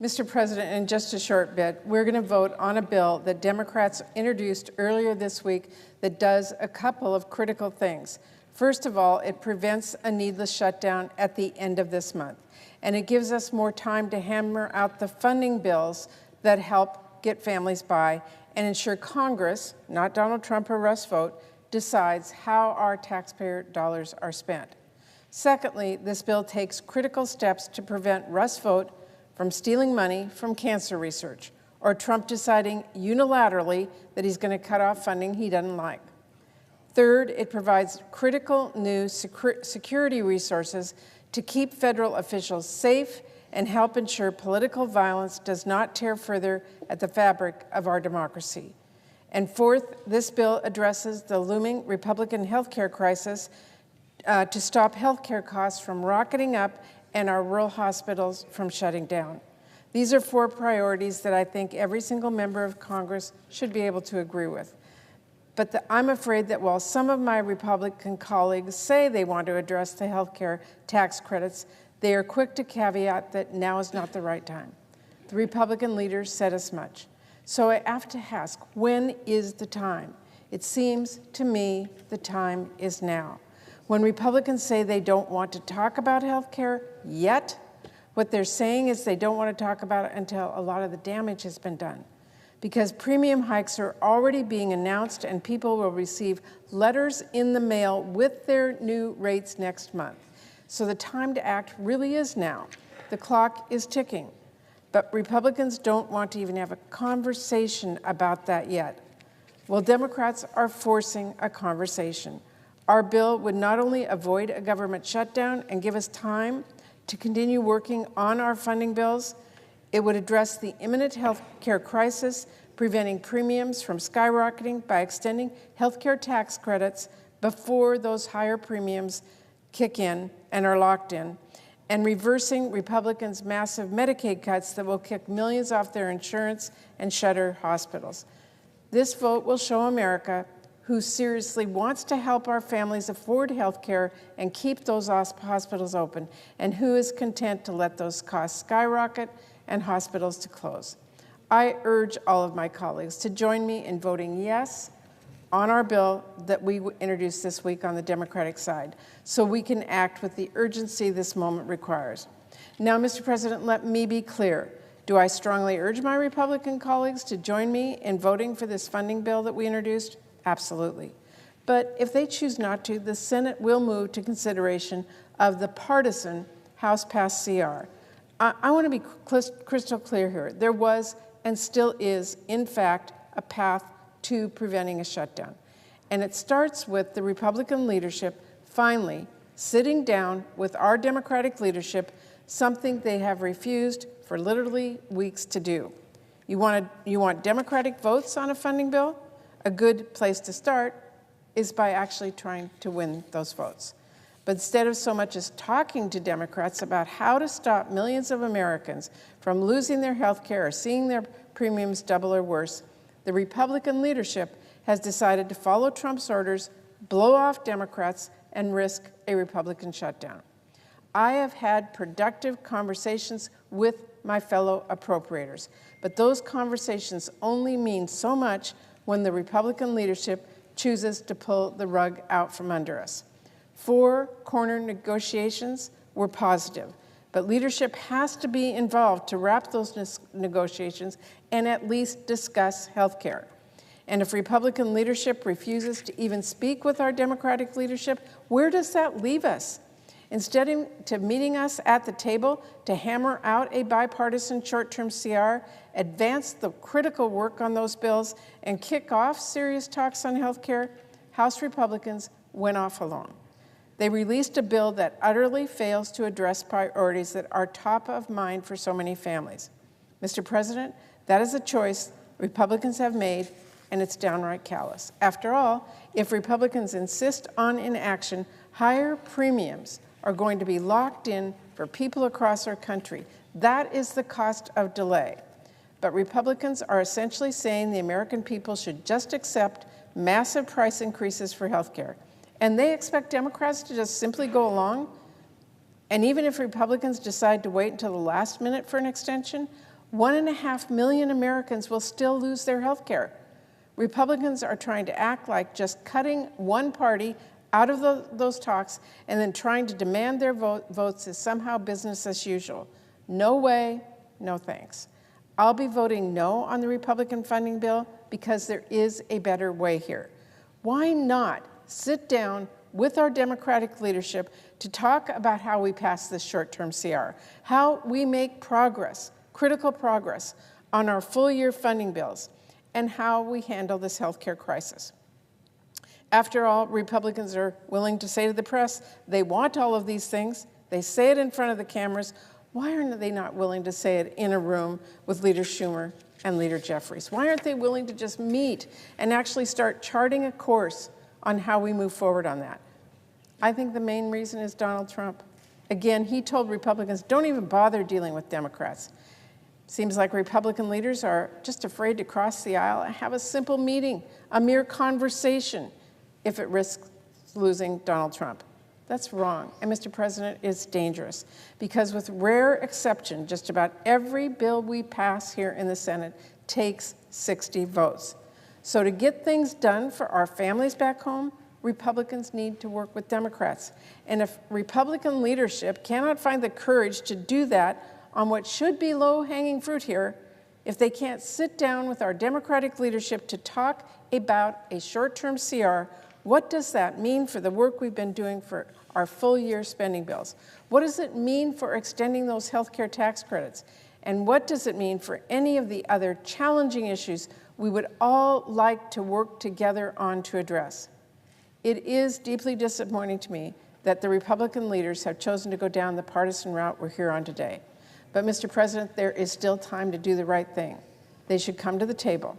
Mr. President, in just a short bit, we're going to vote on a bill that Democrats introduced earlier this week that does a couple of critical things. First of all, it prevents a needless shutdown at the end of this month, and it gives us more time to hammer out the funding bills that help get families by and ensure Congress, not Donald Trump or Russ Vought, decides how our taxpayer dollars are spent. Secondly, this bill takes critical steps to prevent Russ Vought from stealing money from cancer research, or Trump deciding unilaterally that he's going to cut off funding he doesn't like. Third, it provides critical new security resources to keep federal officials safe and help ensure political violence does not tear further at the fabric of our democracy. And fourth, this bill addresses the looming Republican health care crisis to stop health care costs from rocketing up and our rural hospitals from shutting down. These are four priorities that I think every single member of Congress should be able to agree with. But I'm afraid that while some of my Republican colleagues say they want to address the health care tax credits, they are quick to caveat that now is not the right time. The Republican leaders said as much. So I have to ask, when is the time? It seems to me the time is now. When Republicans say they don't want to talk about health care yet, what they're saying is they don't want to talk about it until a lot of the damage has been done. Because premium hikes are already being announced and people will receive letters in the mail with their new rates next month. So the time to act really is now. The clock is ticking. But Republicans don't want to even have a conversation about that yet. Well, Democrats are forcing a conversation. Our bill would not only avoid a government shutdown and give us time to continue working on our funding bills, it would address the imminent health care crisis, preventing premiums from skyrocketing by extending health care tax credits before those higher premiums kick in and are locked in, and reversing Republicans' massive Medicaid cuts that will kick millions off their insurance and shutter hospitals. This vote will show America who seriously wants to help our families afford health care and keep those hospitals open, and who is content to let those costs skyrocket and hospitals to close. I urge all of my colleagues to join me in voting yes on our bill that we introduced this week on the Democratic side, so we can act with the urgency this moment requires. Now, Mr. President, let me be clear. Do I strongly urge my Republican colleagues to join me in voting for this funding bill that we introduced? Absolutely. But if they choose not to, the Senate will move to consideration of the partisan House-passed CR. I want to be crystal clear here. There was and still is, in fact, a path to preventing a shutdown. And it starts with the Republican leadership finally sitting down with our Democratic leadership, something they have refused for literally weeks to do. You want Democratic votes on a funding bill? A good place to start is by actually trying to win those votes. But instead of so much as talking to Democrats about how to stop millions of Americans from losing their health care or seeing their premiums double or worse, the Republican leadership has decided to follow Trump's orders, blow off Democrats, and risk a Republican shutdown. I have had productive conversations with my fellow appropriators, but those conversations only mean so much when the Republican leadership chooses to pull the rug out from under us. 4 corner negotiations were positive, but leadership has to be involved to wrap those negotiations and at least discuss health care. And if Republican leadership refuses to even speak with our Democratic leadership, where does that leave us? Instead of meeting us at the table to hammer out a bipartisan short-term CR, advance the critical work on those bills, and kick off serious talks on health care, House Republicans went off alone. They released a bill that utterly fails to address priorities that are top of mind for so many families. Mr. President, that is a choice Republicans have made, and it's downright callous. After all, if Republicans insist on inaction, higher premiums are going to be locked in for people across our country. That is the cost of delay. But Republicans are essentially saying the American people should just accept massive price increases for health care. And they expect Democrats to just simply go along? And even if Republicans decide to wait until the last minute for an extension, 1.5 million Americans will still lose their health care. Republicans are trying to act like just cutting one party out of those talks and then trying to demand their votes is somehow business as usual. No way, no thanks. I'll be voting no on the Republican funding bill because there is a better way here. Why not sit down with our Democratic leadership to talk about how we pass this short-term CR, how we make progress, critical progress, on our full-year funding bills, and how we handle this healthcare crisis. After all, Republicans are willing to say to the press they want all of these things. They say it in front of the cameras. Why aren't they not willing to say it in a room with Leader Schumer and Leader Jeffries? Why aren't they willing to just meet and actually start charting a course on how we move forward on that? I think the main reason is Donald Trump. Again, he told Republicans, don't even bother dealing with Democrats. Seems like Republican leaders are just afraid to cross the aisle and have a simple meeting, a mere conversation, if it risks losing Donald Trump. That's wrong. And Mr. President, it's dangerous because with rare exception, just about every bill we pass here in the Senate takes 60 votes. So to get things done for our families back home, Republicans need to work with Democrats. And if Republican leadership cannot find the courage to do that on what should be low-hanging fruit here, if they can't sit down with our Democratic leadership to talk about a short-term CR, what does that mean for the work we've been doing for our full-year spending bills? What does it mean for extending those health care tax credits? And what does it mean for any of the other challenging issues we would all like to work together on to address? It is deeply disappointing to me that the Republican leaders have chosen to go down the partisan route we're here on today. But, Mr. President, there is still time to do the right thing. They should come to the table.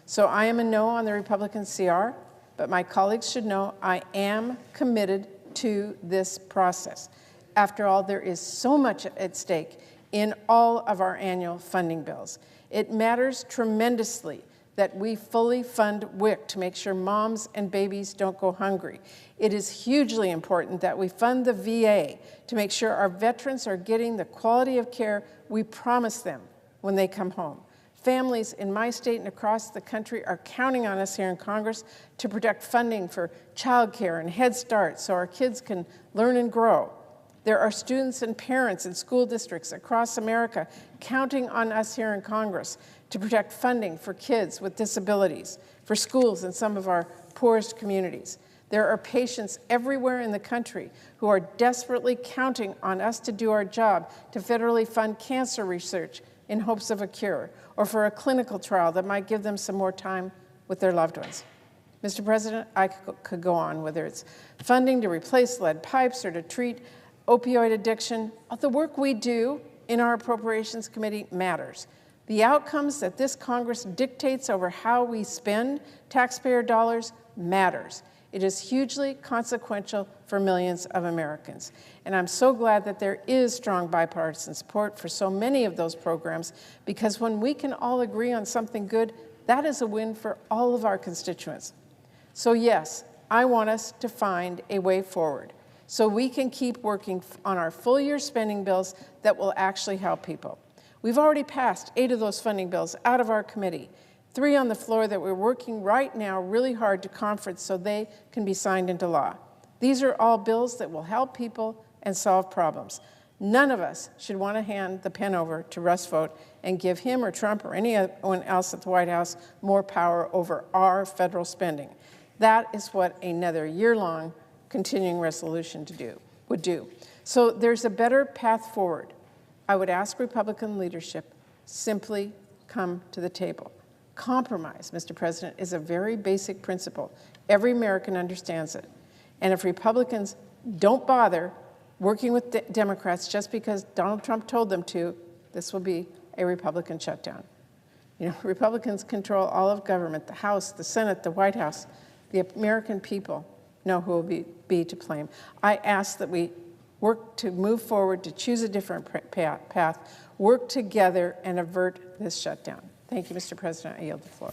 So I am a no on the Republican CR, but my colleagues should know I am committed to this process. After all, there is so much at stake in all of our annual funding bills. It matters tremendously that we fully fund WIC to make sure moms and babies don't go hungry. It is hugely important that we fund the VA to make sure our veterans are getting the quality of care we promise them when they come home. Families in my state and across the country are counting on us here in Congress to protect funding for childcare and Head Start so our kids can learn and grow. There are students and parents in school districts across America counting on us here in Congress to protect funding for kids with disabilities, for schools in some of our poorest communities. There are patients everywhere in the country who are desperately counting on us to do our job to federally fund cancer research in hopes of a cure, or for a clinical trial that might give them some more time with their loved ones. Mr. President, I could go on, whether it's funding to replace lead pipes or to treat opioid addiction. The work we do in our Appropriations Committee matters. The outcomes that this Congress dictates over how we spend taxpayer dollars matters. It is hugely consequential for millions of Americans. And I'm so glad that there is strong bipartisan support for so many of those programs, because when we can all agree on something good, that is a win for all of our constituents. So yes, I want us to find a way forward so we can keep working on our full-year spending bills that will actually help people. We've already passed 8 of those funding bills out of our committee, 3 on the floor that we're working right now really hard to conference so they can be signed into law. These are all bills that will help people and solve problems. None of us should want to hand the pen over to Russ Vought and give him or Trump or anyone else at the White House more power over our federal spending. That is what another year-long continuing resolution would do. So there's a better path forward. I would ask Republican leadership, simply come to the table. Compromise, Mr. President, is a very basic principle. Every American understands it. And if Republicans don't bother working with Democrats just because Donald Trump told them to, this will be a Republican shutdown. You know, Republicans control all of government, the House, the Senate, the White House. The American people know who will be to blame. I ask that we work to move forward, to choose a different path, work together and avert this shutdown. Thank you, Mr. President. I yield the floor.